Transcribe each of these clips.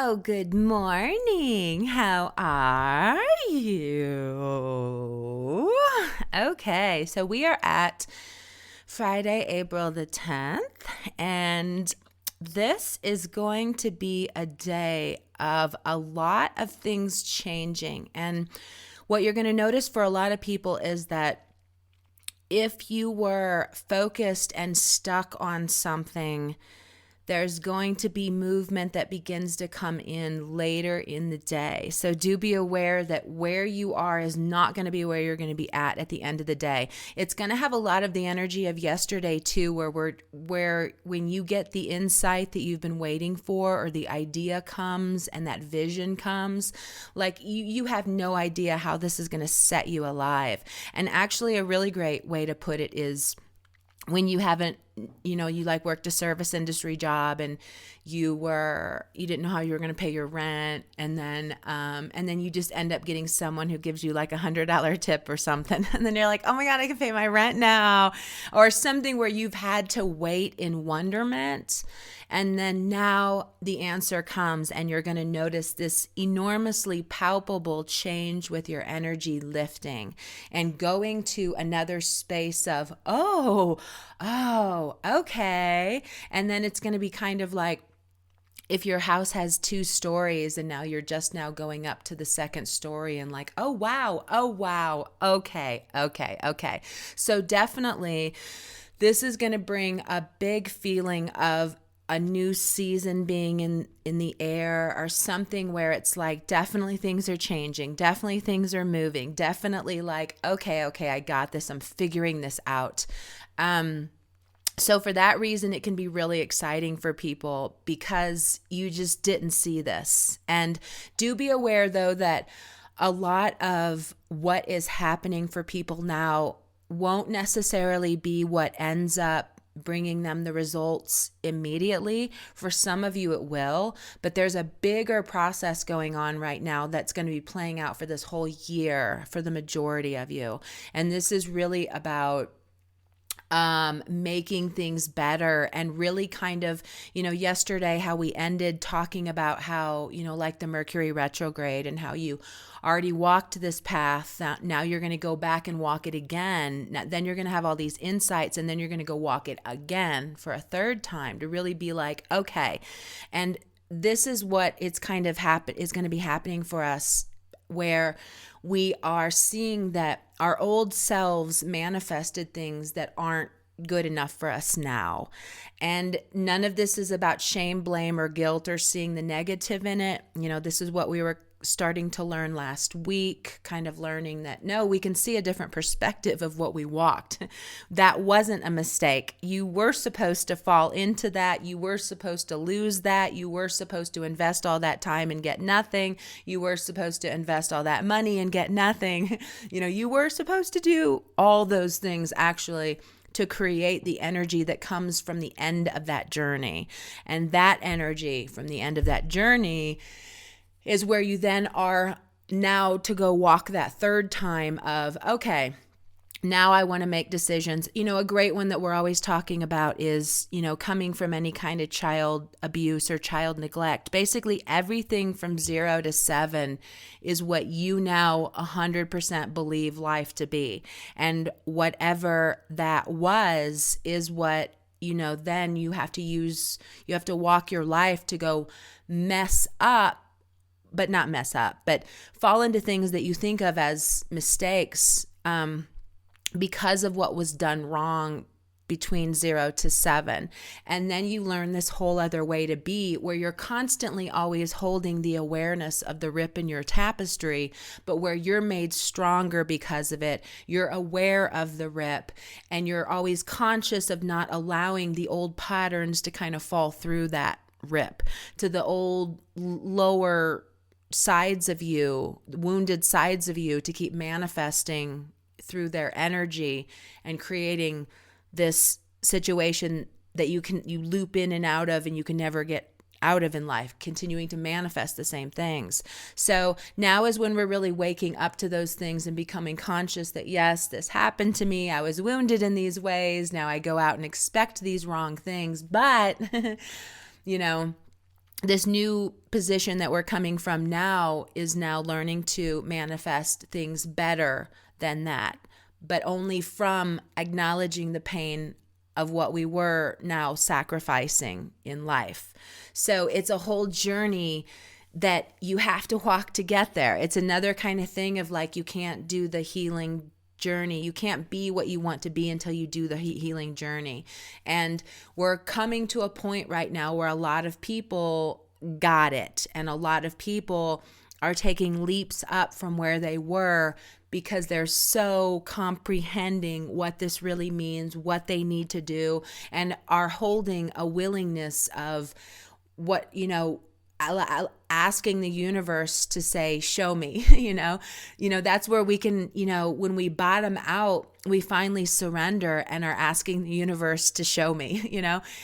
Oh, good morning. How are you? Okay, so we are at Friday, April the 10th, and this is going to be a day of a lot of things changing. And what you're going to notice for a lot of people is that if you were focused and stuck on something, there's going to be movement that begins to come in later in the day. So do be aware that where you are is not going to be where you're going to be at the end of the day. It's going to have a lot of the energy of yesterday too, where when you get the insight that you've been waiting for, or the idea comes and that vision comes, like you have no idea how this is going to set you alive. And actually a really great way to put it is when you haven't, you like worked a service industry job and you didn't know how you were going to pay your rent. And then you just end up getting someone who gives you like $100 tip or something. And then you're like, oh my God, I can pay my rent now. Or something where you've had to wait in wonderment. And then now the answer comes and you're going to notice this enormously palpable change with your energy lifting and going to another space of, oh, okay. And then it's going to be kind of like, if your house has 2 stories and now you're just now going up to the second story and like, oh, wow. Okay. So definitely this is going to bring a big feeling of a new season being in the air, or something where it's like, definitely things are changing. Definitely things are moving. Definitely like, okay, I got this. I'm figuring this out. So for that reason, it can be really exciting for people because you just didn't see this. And do be aware, though, that a lot of what is happening for people now won't necessarily be what ends up bringing them the results immediately. For some of you, it will, but there's a bigger process going on right now that's going to be playing out for this whole year for the majority of you. And this is really about making things better, and really kind of, yesterday how we ended talking about how, like the Mercury retrograde and how you already walked this path. Now you're going to go back and walk it again. Then you're going to have all these insights, and then you're going to go walk it again for a third time to really be like, okay. And this is what it's kind of is going to be happening for us, where we are seeing that our old selves manifested things that aren't good enough for us now. And none of this is about shame, blame, or guilt, or seeing the negative in it. This is what we were starting to learn last week, kind of learning that, no, we can see a different perspective of what we walked. That wasn't a mistake. You were supposed to fall into that. You were supposed to lose that. You were supposed to invest all that time and get nothing. You were supposed to invest all that money and get nothing. You were supposed to do all those things actually to create the energy that comes from the end of that journey. And that energy from the end of that journey is where you then are now to go walk that third time of, okay, now I want to make decisions. A great one that we're always talking about is, coming from any kind of child abuse or child neglect. Basically, everything from 0 to 7 is what you now 100% believe life to be. And whatever that was is what, then you have to walk your life to go mess up, but not mess up, but fall into things that you think of as mistakes, because of what was done wrong between 0 to 7. And then you learn this whole other way to be, where you're constantly always holding the awareness of the rip in your tapestry, but where you're made stronger because of it. You're aware of the rip, and you're always conscious of not allowing the old patterns to kind of fall through that rip, to the old lower sides of you, wounded sides of you, to keep manifesting through their energy and creating this situation that you loop in and out of, and you can never get out of in life, continuing to manifest the same things. So now is when we're really waking up to those things and becoming conscious that, yes, this happened to me. I was wounded in these ways. Now I go out and expect these wrong things. But, this new position that we're coming from now is now learning to manifest things better than that, but only from acknowledging the pain of what we were now sacrificing in life. So it's a whole journey that you have to walk to get there. It's another kind of thing of like, you can't do the healing journey. You can't be what you want to be until you do the healing journey. And we're coming to a point right now where a lot of people got it, and a lot of people are taking leaps up from where they were because they're so comprehending what this really means, what they need to do, and are holding a willingness of what, asking the universe to say, show me, that's where we can, when we bottom out, we finally surrender and are asking the universe to show me,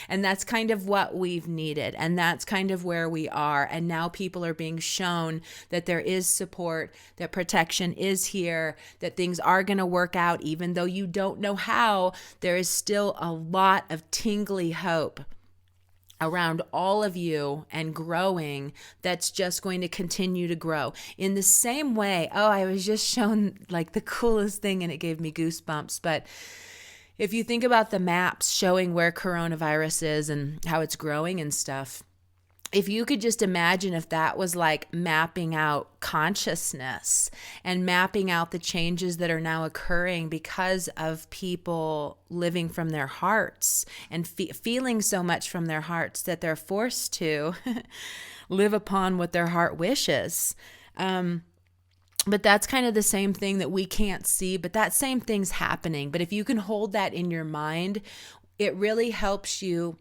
and that's kind of what we've needed. And that's kind of where we are. And now people are being shown that there is support, that protection is here, that things are going to work out, even though you don't know how. There is still a lot of tingly hope around all of you and growing, that's just going to continue to grow. In the same way, I was just shown like the coolest thing and it gave me goosebumps. But if you think about the maps showing where coronavirus is and how it's growing and stuff, if you could just imagine if that was like mapping out consciousness and mapping out the changes that are now occurring because of people living from their hearts and feeling so much from their hearts that they're forced to live upon what their heart wishes. But that's kind of the same thing that we can't see, but that same thing's happening. But if you can hold that in your mind, it really helps you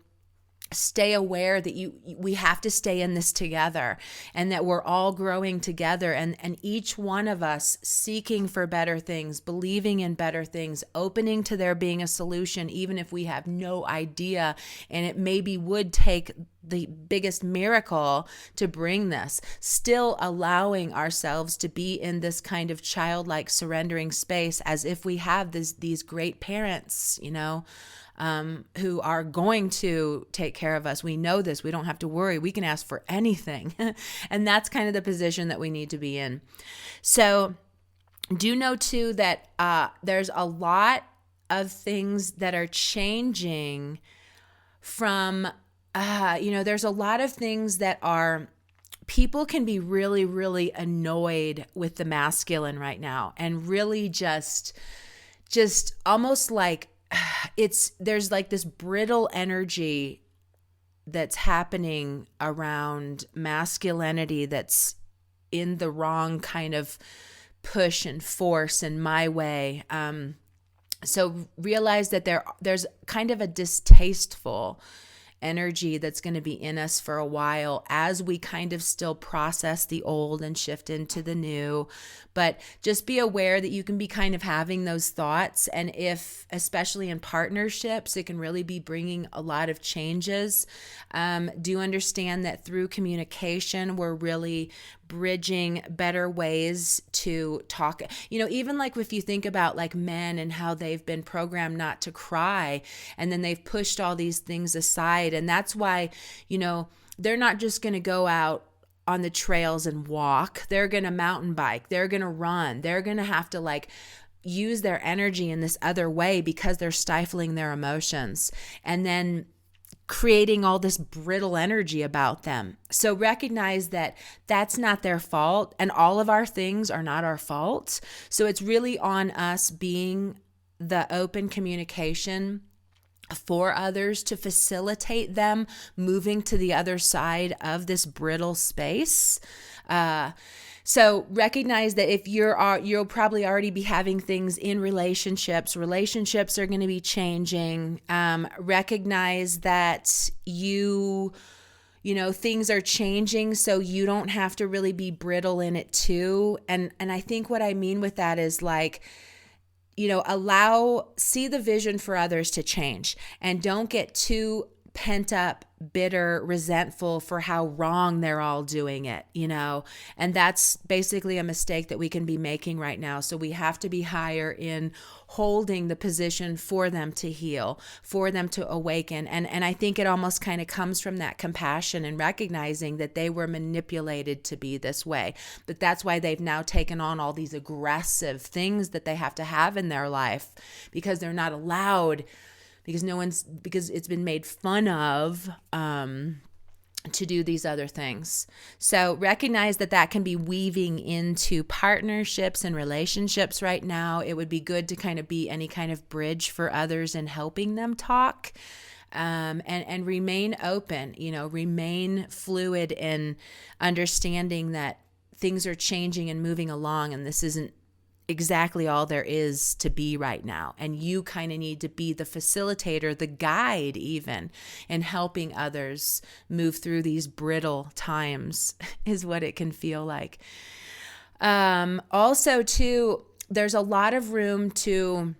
stay aware that we have to stay in this together, and that we're all growing together, and each one of us seeking for better things, believing in better things, opening to there being a solution, even if we have no idea. And it maybe would take the biggest miracle to bring this, still allowing ourselves to be in this kind of childlike surrendering space, as if we have these great parents, who are going to take care of us. We know this. We don't have to worry. We can ask for anything. And that's kind of the position that we need to be in. So do know too that there's a lot of things that are changing from, there's a lot of things that are, people can be really, really annoyed with the masculine right now, and really just almost like, there's like this brittle energy that's happening around masculinity that's in the wrong kind of push and force and my way. So realize that there's kind of a distasteful energy that's going to be in us for a while as we kind of still process the old and shift into the new. But just be aware that you can be kind of having those thoughts. And if, especially in partnerships, it can really be bringing a lot of changes. Do understand that through communication, we're really bridging better ways to talk. Even like if you think about like men and how they've been programmed not to cry, and then they've pushed all these things aside. And that's why, they're not just going to go out on the trails and walk. They're going to mountain bike. They're going to run. They're going to have to like use their energy in this other way because they're stifling their emotions. And then creating all this brittle energy about them. So recognize that that's not their fault, and all of our things are not our fault. So it's really on us being the open communication for others to facilitate them moving to the other side of this brittle space. So recognize that if you'll probably already be having things in relationships. Relationships are going to be changing. Recognize that things are changing, so you don't have to really be brittle in it too. And I think what I mean with that is like, see the vision for others to change, and don't get too pent up, bitter, resentful for how wrong they're all doing it, and that's basically a mistake that we can be making right now. So we have to be higher in holding the position for them to heal, for them to awaken. And I think it almost kind of comes from that compassion and recognizing that they were manipulated to be this way. But that's why they've now taken on all these aggressive things that they have to have in their life, because they're not allowed, because it's been made fun of, to do these other things. So recognize that can be weaving into partnerships and relationships right now. It would be good to kind of be any kind of bridge for others and helping them talk, and remain open, remain fluid in understanding that things are changing and moving along, and this isn't exactly all there is to be right now. And you kind of need to be the facilitator, the guide even, in helping others move through these brittle times is what it can feel like. Also, too, there's a lot of room to...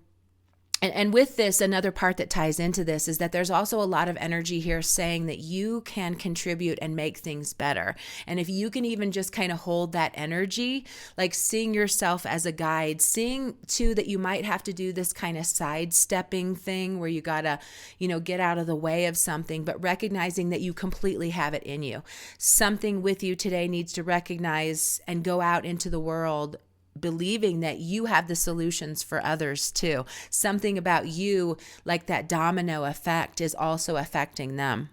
And with this, another part that ties into this is that there's also a lot of energy here saying that you can contribute and make things better. And if you can even just kind of hold that energy, like seeing yourself as a guide, seeing too that you might have to do this kind of sidestepping thing where you gotta, get out of the way of something, but recognizing that you completely have it in you. Something with you today needs to recognize and go out into the world believing that you have the solutions for others too. Something about you, like that domino effect, is also affecting them.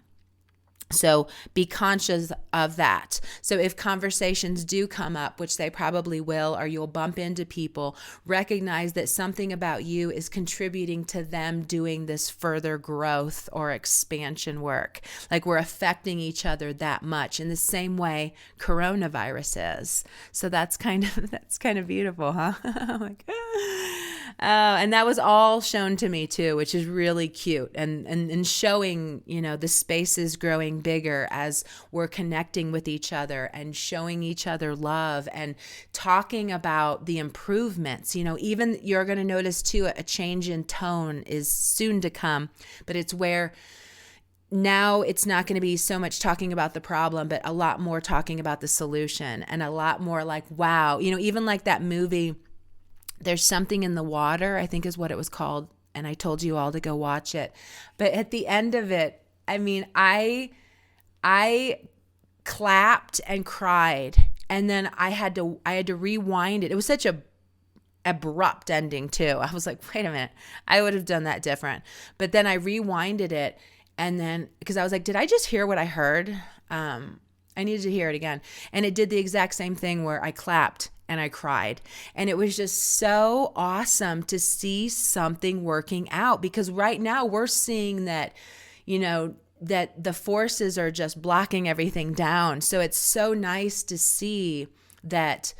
So be conscious of that. So if conversations do come up, which they probably will, or you'll bump into people, recognize that something about you is contributing to them doing this further growth or expansion work. Like we're affecting each other that much in the same way coronavirus is. So that's kind of beautiful, huh? And that was all shown to me too, which is really cute, and showing, the spaces growing bigger as we're connecting with each other and showing each other love and talking about the improvements. Even you're going to notice too, a change in tone is soon to come, but it's where now it's not going to be so much talking about the problem, but a lot more talking about the solution, and a lot more like, wow, even like that movie, There's Something in the Water, I think is what it was called. And I told you all to go watch it. But at the end of it, I clapped and cried. And then I had to rewind it. It was such a abrupt ending too. I was like, wait a minute, I would have done that different. But then I rewinded it. And then, because I was like, did I just hear what I heard? I needed to hear it again. And it did the exact same thing where I clapped and I cried. And it was just so awesome to see something working out, because right now we're seeing that, that the forces are just blocking everything down. So it's so nice to see that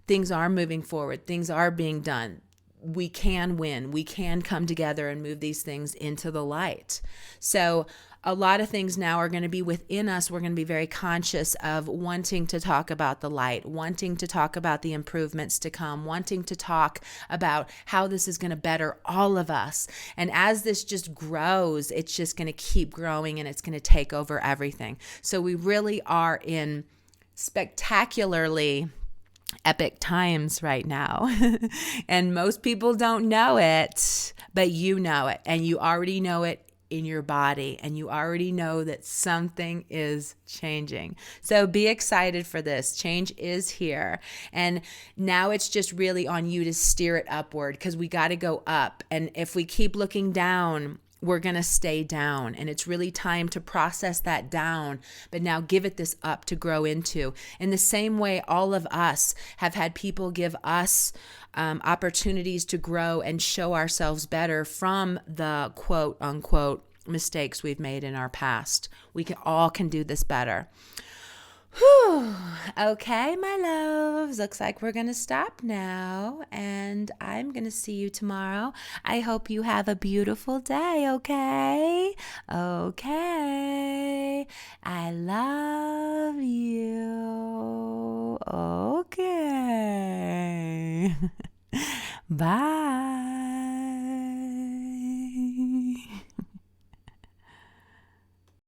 things are moving forward. Things are being done. We can win. We can come together and move these things into the light. So a lot of things now are going to be within us. We're going to be very conscious of wanting to talk about the light, wanting to talk about the improvements to come, wanting to talk about how this is going to better all of us. And as this just grows, it's just going to keep growing, and it's going to take over everything. So we really are in spectacularly epic times right now. And most people don't know it, but you know it, and you already know it in your body, and you already know that something is changing. So be excited for this. Change is here. And now it's just really on you to steer it upward, because we got to go up. And if we keep looking down, we're going to stay down. And it's really time to process that down, but now give it this up to grow into. In the same way, all of us have had people give us opportunities to grow and show ourselves better from the quote unquote mistakes we've made in our past. We all can do this better. Whew. Okay, my loves. Looks like we're going to stop now, and I'm going to see you tomorrow. I hope you have a beautiful day, okay? Okay. I love you. Okay. Bye.